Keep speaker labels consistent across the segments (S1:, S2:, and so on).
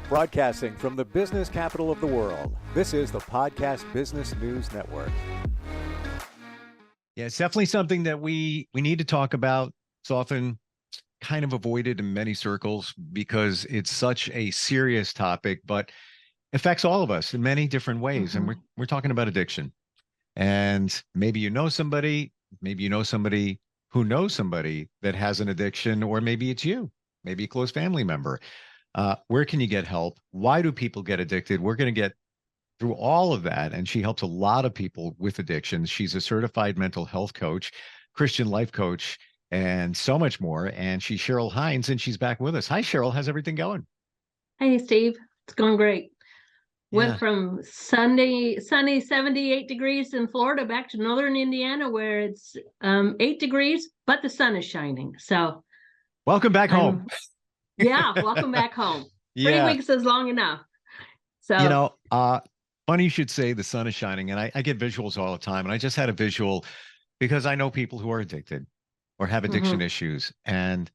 S1: Broadcasting from the business capital of the world, this is the Podcast Business News Network.
S2: Yeah, it's definitely something that we need to talk about. It's often kind of avoided in many circles because it's such a serious topic, but affects all of us in many different ways.
S3: Mm-hmm.
S2: And we're talking about addiction. And maybe you know somebody who knows somebody that has an addiction, or maybe it's you, maybe a close family member. Where can you get help? Why do people get addicted? We're going to get through all of that. And she helps a lot of people with addictions. She's a certified mental health coach, Christian life coach, and so much more. And she's Cheryl Hines, and she's back with us. Hi, Cheryl. How's everything going?
S3: Hey, Steve. It's going great.
S2: Yeah.
S3: Went from sunny 78 degrees in Florida back to northern Indiana where it's 8 degrees, but the sun is shining. So
S2: welcome back home.
S3: Yeah, welcome back home.
S2: Yeah.
S3: 3 weeks is long enough. So,
S2: you know, funny you should say the sun is shining. And I get visuals all the time. And I just had a visual because I know people who are addicted or have addiction issues. And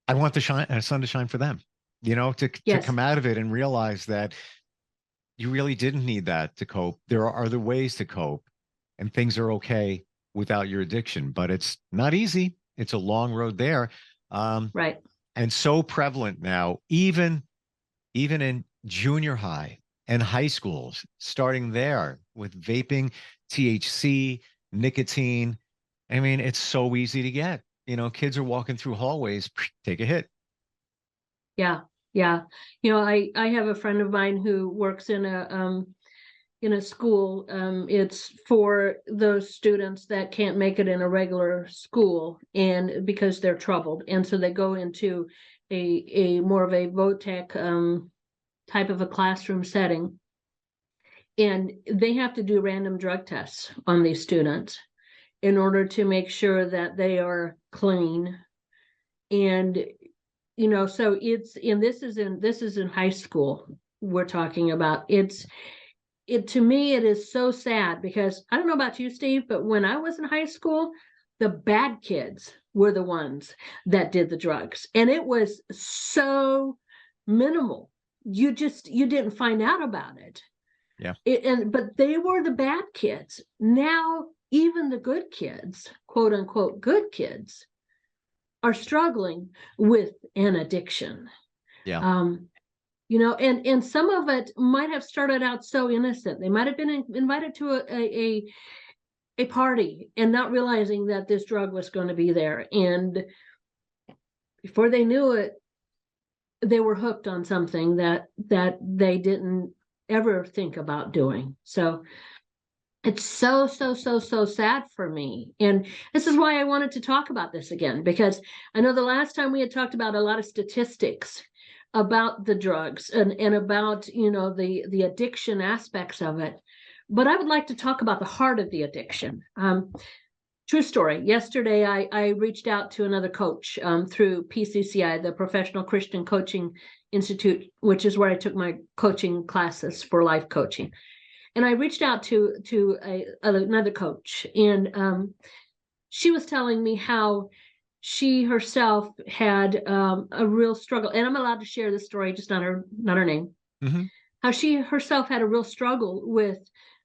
S2: I want the sun to shine for them, to come out of it and realize that you really didn't need that to cope. There are other ways to cope, and things are okay without your addiction, but it's not easy. It's a long road there.
S3: Right.
S2: And so prevalent now, even in junior high and high schools, starting there with vaping, THC, nicotine. I mean, it's so easy to get. Kids are walking through hallways, take a hit.
S3: Yeah. Yeah. I have a friend of mine who works in a school. It's for those students that can't make it in a regular school and because they're troubled. And so they go into a more of a VOTEC type of a classroom setting. And they have to do random drug tests on these students in order to make sure that they are clean. And so this is in high school we're talking about. To me, it is so sad because I don't know about you, Steve, but when I was in high school, the bad kids were the ones that did the drugs. And it was so minimal. You didn't find out about it.
S2: Yeah.
S3: But they were the bad kids. Now, even the good kids, quote unquote, good kids, are struggling with an addiction.
S2: Yeah.
S3: And some of it might have started out so innocent. They might have been invited to a party and not realizing that this drug was going to be there. And before they knew it, they were hooked on something that they didn't ever think about doing. So it's so sad for me. And this is why I wanted to talk about this again, because I know the last time we had talked about a lot of statistics about the drugs and about, the addiction aspects of it. But I would like to talk about the heart of the addiction. True story. Yesterday, I reached out to another coach through PCCI, the Professional Christian Coaching Institute, which is where I took my coaching classes for life coaching. And I reached out to another coach, and she was telling me how she herself had a real struggle. And I'm allowed to share this story, just not her name.
S2: Mm-hmm.
S3: How she herself had a real struggle with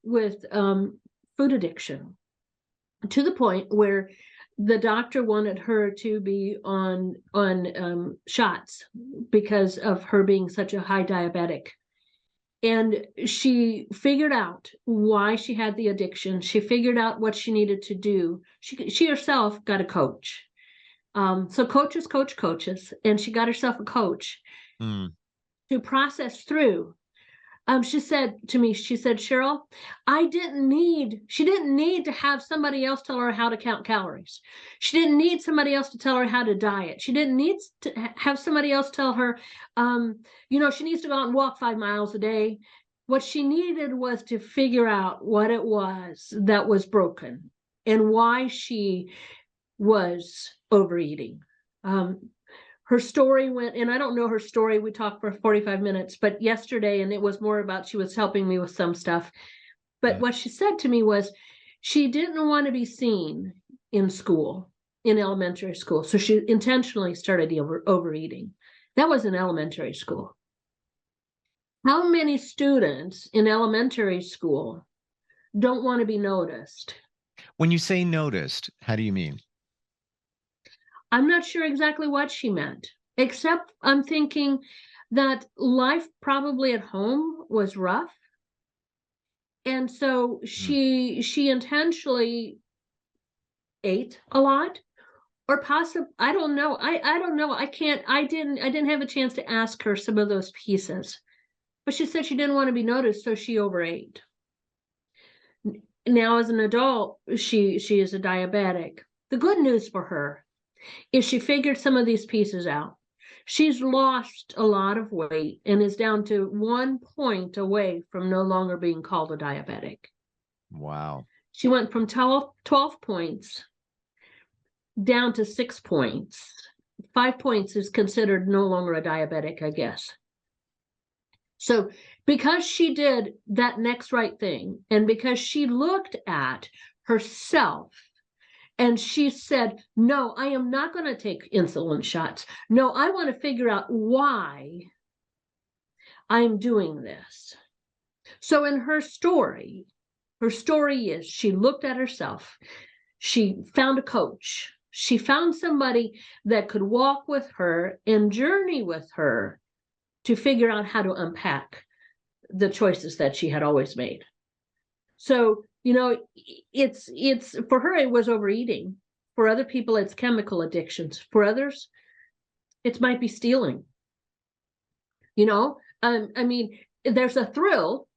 S3: food addiction, to the point where the doctor wanted her to be on shots because of her being such a high diabetic. And she figured out why she had the addiction. She figured out what she needed to do. She herself got a coach. So coaches coach coaches, and she got herself a coach to process through. She said to me, Cheryl, she didn't need to have somebody else tell her how to count calories. She didn't need somebody else to tell her how to diet. She didn't need to have somebody else tell her, she needs to go out and walk 5 miles a day. What she needed was to figure out what it was that was broken and why she was overeating. Her story went, and I don't know her story. We talked for 45 minutes, but yesterday, and it was more about, she was helping me with some stuff. But what she said to me was she didn't want to be seen in school, in elementary school. So she intentionally started overeating. That was in elementary school. How many students in elementary school don't want to be noticed?
S2: When you say noticed, how do you mean?
S3: I'm not sure exactly what she meant, except I'm thinking that life probably at home was rough. And so
S2: Hmm.
S3: she intentionally ate a lot, or possibly, I don't know. I don't know. I didn't have a chance to ask her some of those pieces. But she said she didn't want to be noticed, so she overate. Now as an adult, she is a diabetic. The good news for her is she figured some of these pieces out. She's lost a lot of weight and is down to 1 point away from no longer being called a diabetic.
S2: Wow.
S3: She went from 12 points down to 6 points. 5 points is considered no longer a diabetic, I guess. So because she did that next right thing, and because she looked at herself and she said, no, I am not going to take insulin shots. No, I want to figure out why I'm doing this. So in her story is she looked at herself. She found a coach. She found somebody that could walk with her and journey with her to figure out how to unpack the choices that she had always made. So, it's for her, it was overeating. For other people, it's chemical addictions. For others, it might be stealing. I mean, there's a thrill,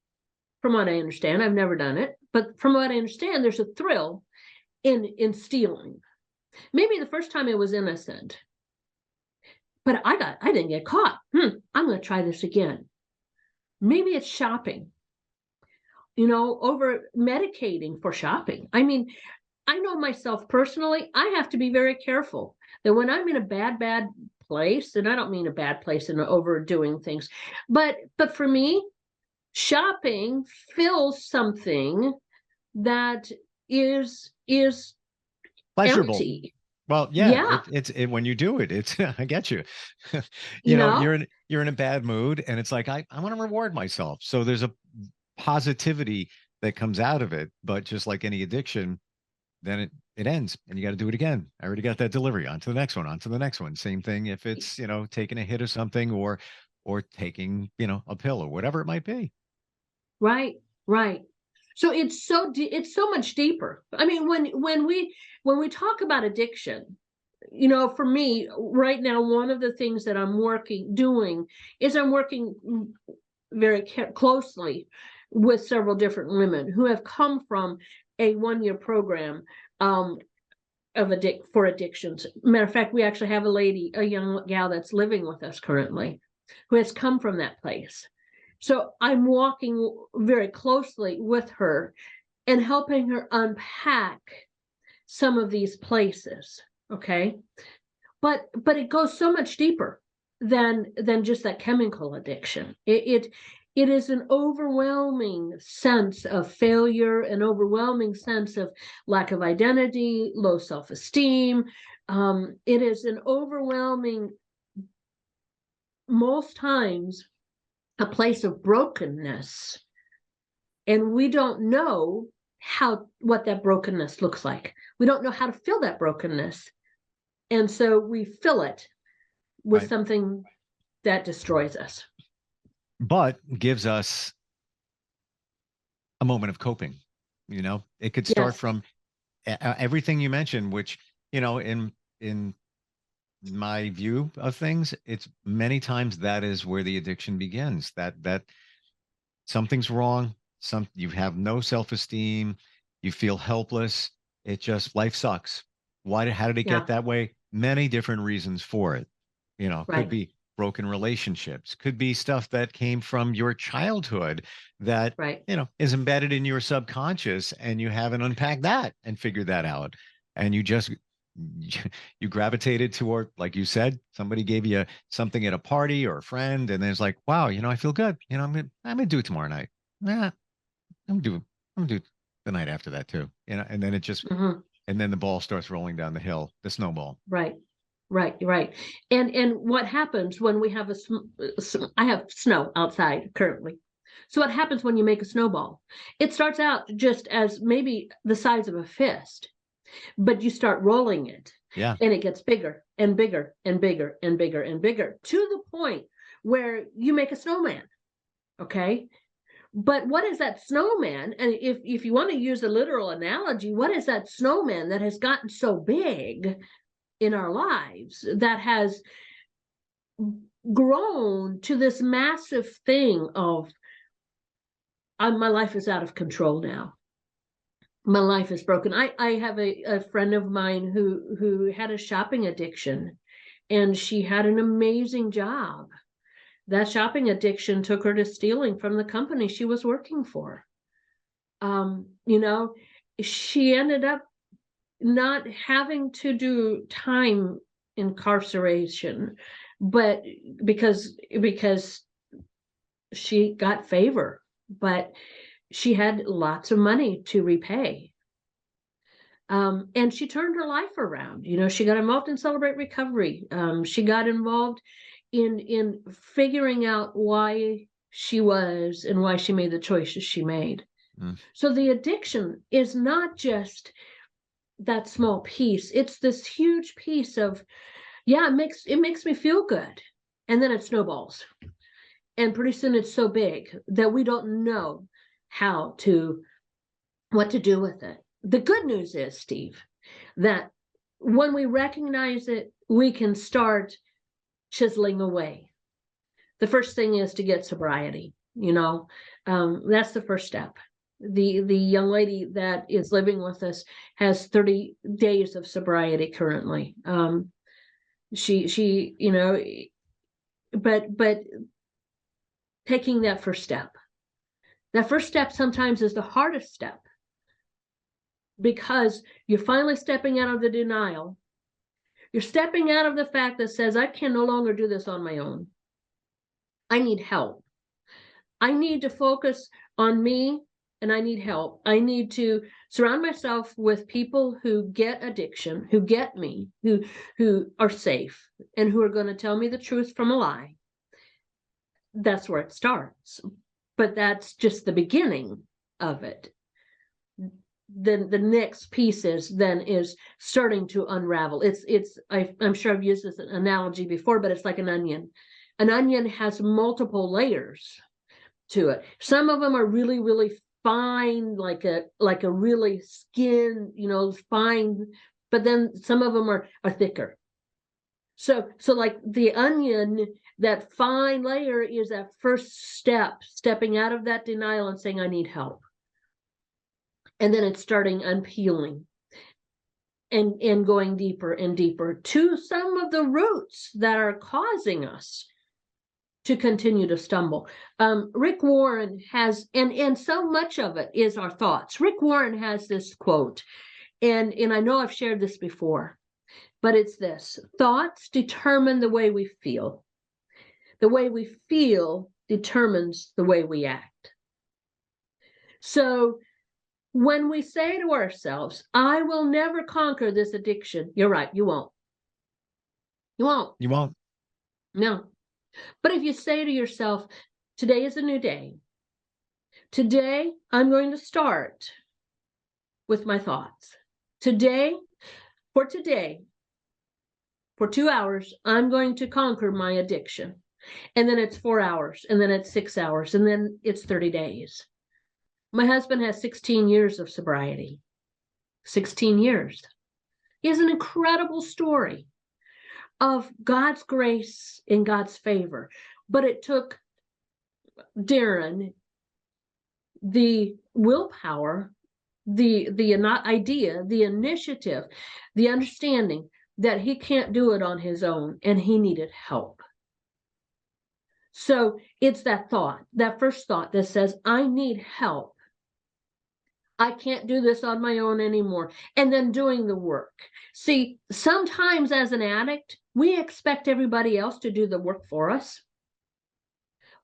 S3: from what I understand. I've never done it, but from what I understand, there's a thrill in stealing. Maybe the first time it was innocent, but I didn't get caught. I'm going to try this again. Maybe it's shopping. Over medicating for shopping. I mean, I know myself personally, I have to be very careful that when I'm in a bad place, and I don't mean a bad place in overdoing things, but for me, shopping fills something that is
S2: Pleasurable.
S3: empty.
S2: Well, yeah,
S3: Yeah,
S2: when you do it, it's I get you.
S3: you know,
S2: You're in a bad mood and it's like I want to reward myself. So there's a positivity that comes out of it, but just like any addiction, then it ends and you got to do it again. I already got that delivery. On to the next one, on to the next one. Same thing if it's, taking a hit of something or taking, a pill or whatever it might be.
S3: right, right. So it's so much deeper. I mean, when we talk about addiction, for me right now, one of the things that doing is I'm working very closely with several different women who have come from a 1-year program for addictions. Matter of fact, we actually have a young gal that's living with us currently who has come from that place. So I'm walking very closely with her and helping her unpack some of these places. Okay. But it goes so much deeper than just that chemical addiction. It is an overwhelming sense of failure, an overwhelming sense of lack of identity, low self-esteem. It is an overwhelming, most times, a place of brokenness, and we don't know what that brokenness looks like. We don't know how to fill that brokenness, and so we fill it with
S2: Right.
S3: something that destroys us.
S2: But gives us a moment of coping. It could start
S3: Yes.
S2: from everything you mentioned, which, in my view of things, it's many times that is where the addiction begins. That something's wrong. You have no self-esteem. You feel helpless. It just life sucks. How did it
S3: Yeah.
S2: get that way? Many different reasons for it. Could
S3: Right.
S2: be broken relationships, could be stuff that came from your childhood that,
S3: Right.
S2: is embedded in your subconscious and you haven't unpacked that and figured that out. And you just, you gravitated toward, like you said, somebody gave you something at a party or a friend, and then it's like, wow, I feel good. I'm gonna do it tomorrow night. Nah, I'm gonna do it the night after that too. And then it just,
S3: Hmm.
S2: and then the ball starts rolling down the hill, the snowball.
S3: Right. Right, right. And what happens when we have I have snow outside currently. So what happens when you make a snowball? It starts out just as maybe the size of a fist, but you start rolling it,
S2: Yeah.
S3: and it gets bigger and bigger and bigger and bigger and bigger to the point where you make a snowman. Okay. But what is that snowman? And if you want to use a literal analogy, what is that snowman that has gotten so big in our lives, that has grown to this massive thing of, my life is out of control now. My life is broken. I have a friend of mine who had a shopping addiction, and she had an amazing job. That shopping addiction took her to stealing from the company she was working for. You know, she ended up not having to do time incarceration, but because she got favor, but she had lots of money to repay. And she turned her life around. You know, she got involved in Celebrate Recovery. She got involved in figuring out why she was and why she made the choices she made. So the addiction is not just that small piece. It's this huge piece of, yeah, it makes me feel good. And then it snowballs. And pretty soon it's so big that we don't know what to do with it. The good news is, Steve, that when we recognize it, we can start chiseling away. The first thing is to get sobriety. You know, that's the first step. The young lady that is living with us has 30 days of sobriety currently. She you know, but taking that first step sometimes is the hardest step, because you're finally stepping out of the denial. You're stepping out of the fact that says, I can no longer do this on my own. I need help. I need to focus on me, and I need help. I need to surround myself with people who get addiction, who get me, who are safe, and who are going to tell me the truth from a lie. That's where it starts. But that's just the beginning of it. Then the next piece is starting to unravel. I'm sure I've used this analogy before, but it's like an onion. An onion has multiple layers to it. Some of them are really, really fine, like a really skin, you know, fine, but then some of them are thicker. So like the onion, that fine layer is that first stepping out of that denial and saying, I need help. And then it's starting unpeeling and going deeper and deeper to some of the roots that are causing us to continue to stumble. Rick Warren has, and so much of it is our thoughts. Rick Warren has this quote, and I know I've shared this before, but it's this: thoughts determine the way we feel. The way we feel determines the way we act. So when we say to ourselves, I will never conquer this addiction, you're right, you won't. You won't.
S2: You won't.
S3: No. But if you say to yourself, today is a new day. Today, I'm going to start with my thoughts. Today, for 2 hours, I'm going to conquer my addiction. And then it's 4 hours, and then it's 6 hours, and then it's 30 days. My husband has 16 years of sobriety. 16 years. He has an incredible story of God's grace and God's favor. But it took Darren the willpower, the idea, the initiative, the understanding that he can't do it on his own, and he needed help. So it's that thought, that first thought that says, I need help. I can't do this on my own anymore. And then doing the work. See, sometimes as an addict, we expect everybody else to do the work for us.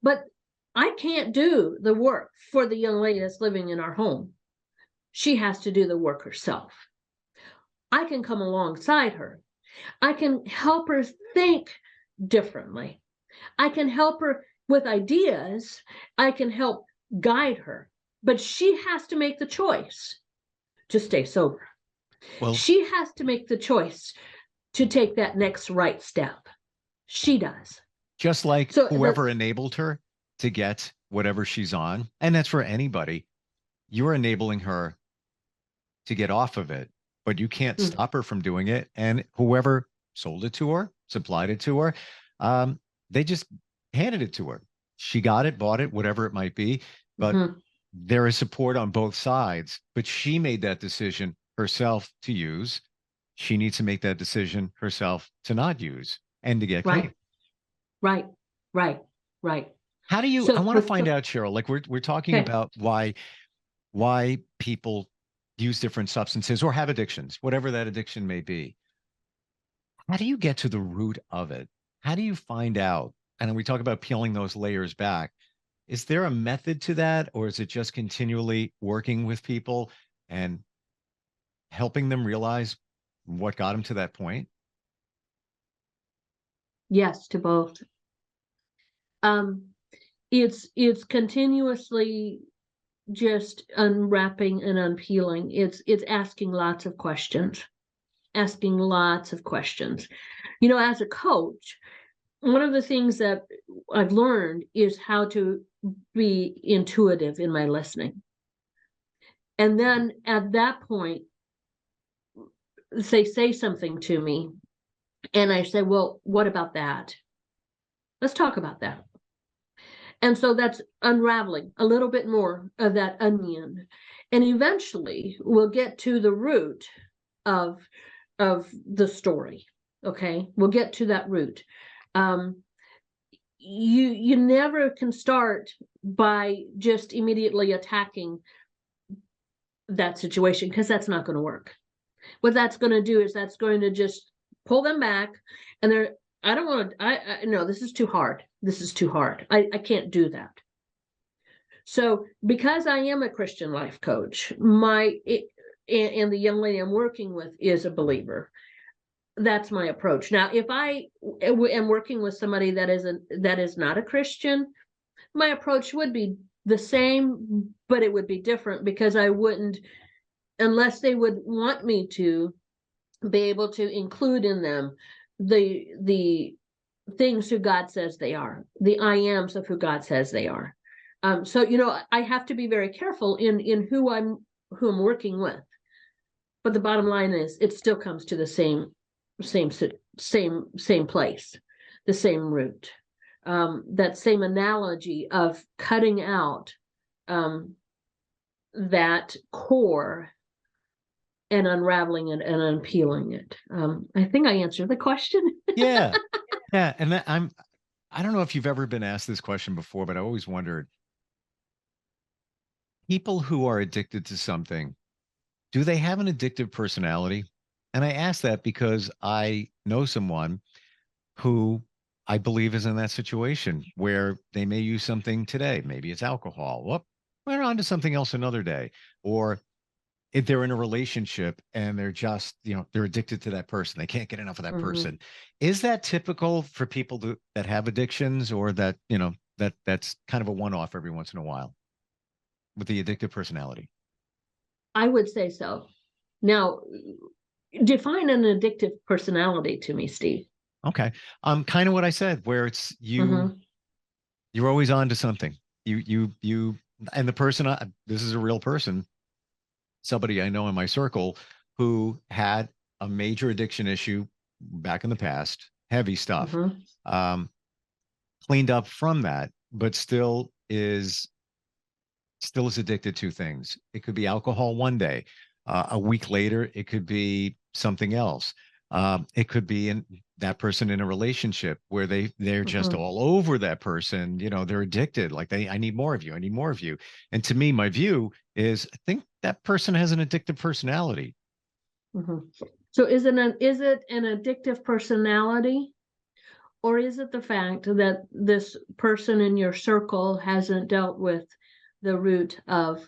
S3: But I can't do the work for the young lady that's living in our home. She has to do the work herself. I can come alongside her. I can help her think differently. I can help her with ideas. I can help guide her, but she has to make the choice to stay sober.
S2: Well,
S3: She has to make the choice to take that next right step. She does.
S2: just like
S3: So
S2: whoever enabled her to get whatever she's on, and that's for anybody, you're enabling her to get off of it, but you can't stop her from doing it. And whoever sold it to her, supplied it to her, they just handed it to her. She got it, bought it, whatever it might be. But there is support on both sides. But she made that decision herself to use. She needs to make that decision herself to not use and to get clean.
S3: Right.
S2: How do you, I
S3: So
S2: want to find out, Cheryl, like we're talking
S3: Okay.
S2: about why people use different substances or have addictions, whatever that addiction may be. How do you get to the root of it? How do you find out? And we talk about peeling those layers back. Is there a method to that, or is it just continually working with people and helping them realize what got them to that point?
S3: yes to both. It's continuously just unwrapping and unpeeling. It's asking lots of questions. You know, as a coach, one of the things that I've learned is how to be intuitive in my listening. And then at that point, they say something to me, and I say, well, what about that? Let's talk about that. And so that's unraveling a little bit more of that onion. And eventually we'll get to the root of the story. Okay, we'll get to that root. You never can start by just immediately attacking that situation, because that's not going to work. What that's going to do is that's going to just pull them back, and they're, I don't want to, I no, this is too hard. I can't do that. So because I am a Christian life coach, and the young lady I'm working with is a believer, that's my approach. Now, if I am working with somebody that is not a Christian, my approach would be the same, but it would be different, because I wouldn't, unless they would want me to, be able to include in them the things who God says they are, the I ams of who God says they are. So you know, I have to be very careful in who I'm working with. But the bottom line is, it still comes to the same place, the same root. That same analogy of cutting out that core and unraveling it and unpeeling it. I think I answered the question.
S2: Yeah. Yeah. And I don't know if you've ever been asked this question before, but I always wondered, people who are addicted to something, do they have an addictive personality? And I ask that because I know someone who I believe is in that situation where they may use something today. Maybe it's alcohol. Well, we're on to something else another day. Or if they're in a relationship and they're just, they're addicted to that person. They can't get enough of that person. Is that typical for people that have addictions, or that, that's kind of a one-off every once in a while with the addictive personality?
S3: I would say so. Now, define an addictive personality to me, Steve.
S2: Okay. Kind of what I said, where it's you're always on to something. And the person, this is a real person, somebody I know in my circle who had a major addiction issue back in the past, heavy stuff, cleaned up from that, but still is addicted to things. It could be alcohol one day. A week later, it could be something else. It could be that person in a relationship where they're just all over that person. They're addicted. Like I need more of you. I need more of you. And to me, my view is, I think that person has an addictive personality.
S3: So is it an addictive personality, or is it the fact that this person in your circle hasn't dealt with the root of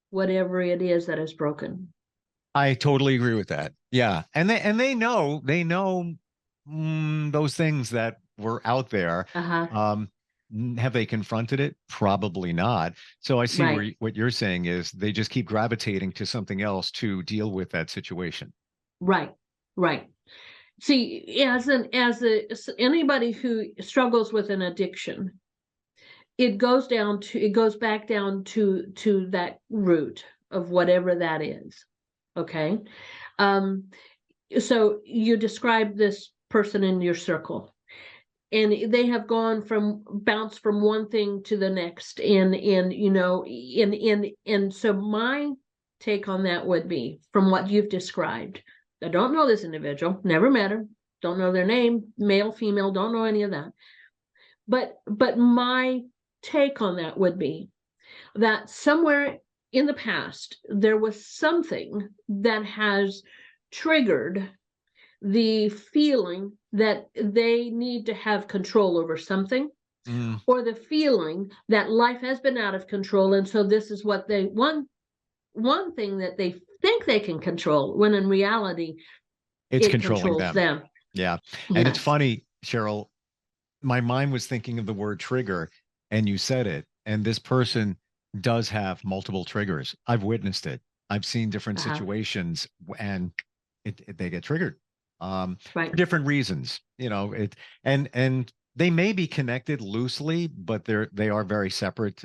S3: whatever it is that is broken?
S2: I totally agree with that. Yeah. And they know those things that were out there.
S3: Uh-huh.
S2: Um, have they confronted it? Probably not. So I see
S3: Right.
S2: what you're saying is they just keep gravitating to something else to deal with that situation.
S3: Right. Right. See, anybody who struggles with an addiction, it goes back down to that root of whatever that is. Okay. Um, so you describe this person in your circle, and they have bounced from one thing to the next, and so my take on that would be, from what you've described, I don't know this individual, never met her, don't know their name, male, female, don't know any of that, but my take on that would be that somewhere in the past there was something that has triggered the feeling that they need to have control over something,
S2: Mm,
S3: or the feeling that life has been out of control, and so this is what they one thing that they think they can control, when in reality
S2: it's
S3: it
S2: controlling
S3: controls
S2: them.
S3: them.
S2: Yeah. And it's
S3: Yes.
S2: funny, Cheryl, my mind was thinking of the word trigger and you said it. And this person does have multiple triggers. I've witnessed it. I've seen different
S3: Uh-huh.
S2: situations and they get triggered
S3: Right.
S2: for different reasons, and they may be connected loosely, but they are very separate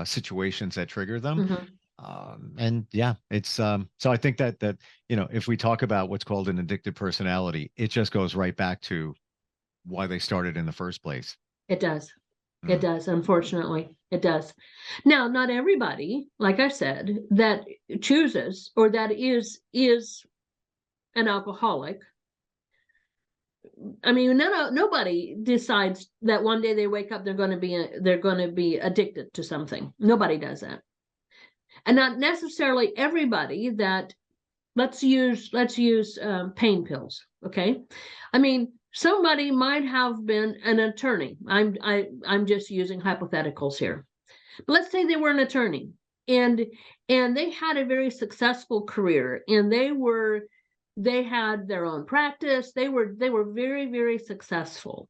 S2: situations that trigger them.
S3: Hmm.
S2: And yeah, it's so I think that if we talk about what's called an addictive personality, it just goes right back to why they started in the first place.
S3: It does. It
S2: Mm,
S3: does, unfortunately. It does. Now, not everybody, like I said, that chooses or that is an alcoholic. I mean, nobody decides that one day they wake up they're going to be addicted to something. Nobody does that, and not necessarily everybody that. Let's use pain pills. Okay, I mean, somebody might have been an attorney. I'm just using hypotheticals here. But let's say they were an attorney, and they had a very successful career, and they had their own practice. They were very, very successful.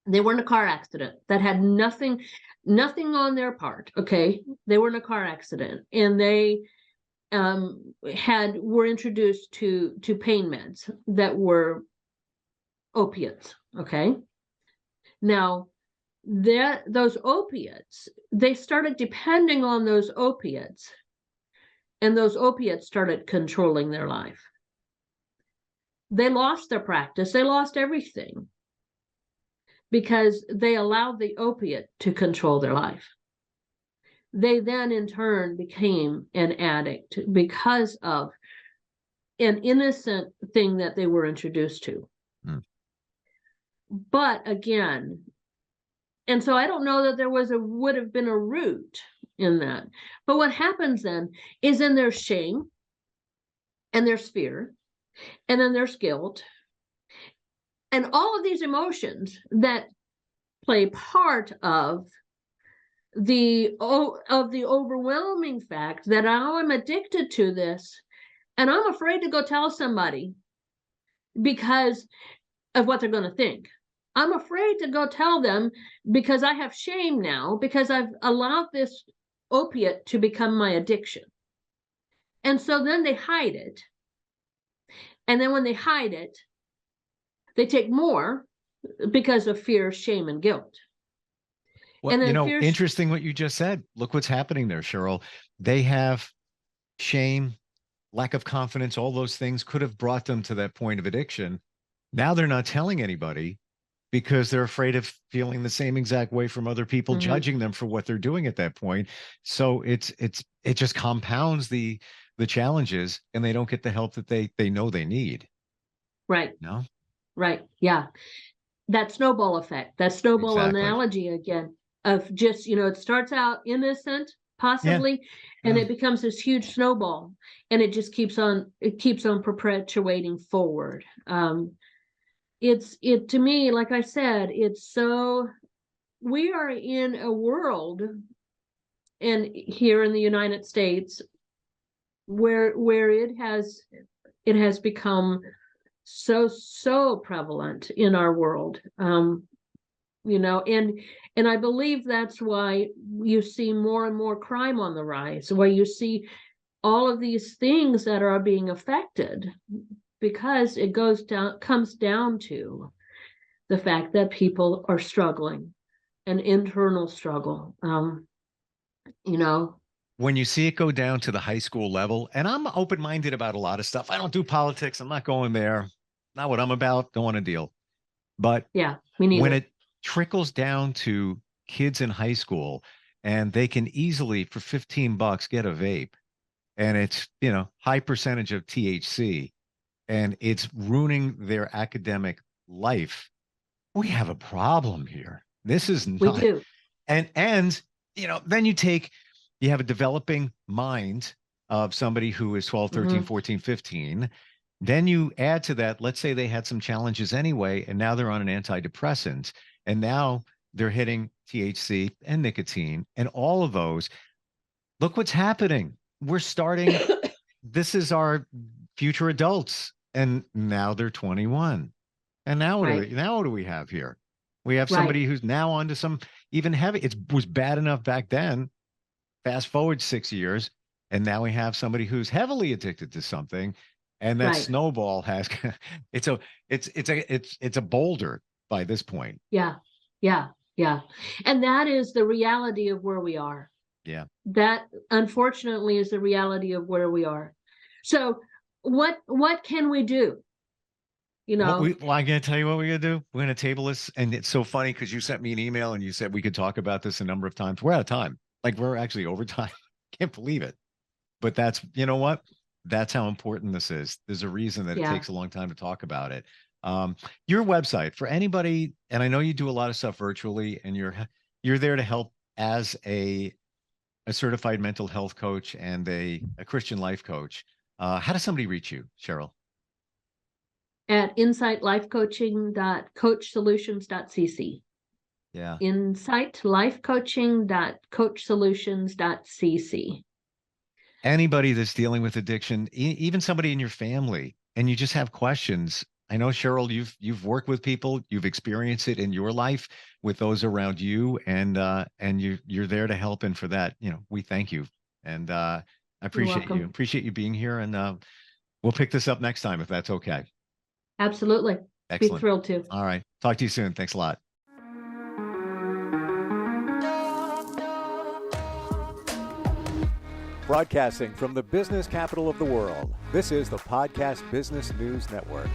S3: They were in a car accident that had nothing on their part. Okay, they were in a car accident, and they were introduced to pain meds that were opiates. Okay, now those opiates, they started depending on those opiates, and those opiates started controlling their life. They lost their practice, they lost everything, because they allowed the opiate to control their life. They then in turn became an addict because of an innocent thing that they were introduced to.
S2: mm.
S3: But again, and so I don't know that there would have been a root in that. But what happens then is, then there's shame, and there's fear, and then there's guilt, and all of these emotions that play part of the overwhelming fact that I'm addicted to this, and I'm afraid to go tell somebody because of what they're going to think. I'm afraid to go tell them because I have shame now, because I've allowed this opiate to become my addiction. And so then they hide it. And then when they hide it, they take more because of fear, shame, and guilt.
S2: Well,
S3: And then fear.
S2: interesting what you just said. Look what's happening there, Cheryl. They have shame, lack of confidence, all those things could have brought them to that point of addiction. Now they're not telling anybody because they're afraid of feeling the same exact way from other people,
S3: Mhm.
S2: judging them for what they're doing at that point. So it just compounds the challenges, and they don't get the help that they know they need.
S3: Right.
S2: No,
S3: Right. Yeah. That snowball effect, that snowball
S2: exactly.
S3: analogy again, of just, it starts out innocent,
S2: Yeah,
S3: possibly, and
S2: yeah.
S3: it becomes this huge snowball, and it keeps on perpetuating forward. It to me, like I said, we are in a world, and here in the United States, where it has become so prevalent in our world. And I believe that's why you see more and more crime on the rise, where you see all of these things that are being affected, because it comes down to the fact that people are struggling, an internal struggle.
S2: When you see it go down to the high school level, and I'm open-minded about a lot of stuff. I don't do politics. I'm not going there. Not what I'm about. Don't want to deal. But
S3: Yeah, me neither.
S2: when it trickles down to kids in high school and they can easily for $15 get a vape, and it's, high percentage of THC, and it's ruining their academic life, we have a problem here. This is
S3: We
S2: not.
S3: do.
S2: And then you have a developing mind of somebody who is 12, 13, 14, 15. Then you add to that, let's say they had some challenges anyway, and now they're on an antidepressant, and now they're hitting THC and nicotine and all of those. Look what's happening. We're starting, this is our future adults, and now they're 21. And now what do we have here? We have somebody who's now onto some even heavy. It was bad enough back then. Fast forward 6 years, and now we have somebody who's heavily addicted to something, and that snowball has it's a boulder by this point.
S3: Yeah. And that is the reality of where we are.
S2: Yeah.
S3: That unfortunately is the reality of where we are. So what can we do?
S2: Well, I'm going to tell you what we're going to do. We're going to table this. And it's so funny because you sent me an email and you said we could talk about this a number of times. We're out of time. Like, we're actually over time. Can't believe it. But that's, you know what? That's how important this is. There's a reason that it takes a long time to talk about it. Your website for anybody, and I know you do a lot of stuff virtually, and you're there to help as a certified mental health coach and a Christian life coach. How does somebody reach you, Cheryl?
S3: At insightlifecoaching.coachsolutions.cc.
S2: Yeah.
S3: Insightlifecoaching.coachsolutions.cc.
S2: Anybody that's dealing with addiction, even somebody in your family, and you just have questions. I know, Cheryl, you've worked with people, you've experienced it in your life with those around you, and you're there to help. And for that, we thank you. And I appreciate you. Appreciate you being here. And we'll pick this up next time if that's okay.
S3: Absolutely.
S2: Excellent.
S3: Be thrilled to.
S2: All right. Talk to you soon. Thanks a lot.
S1: Broadcasting from the business capital of the world, this is the Podcast Business News Network.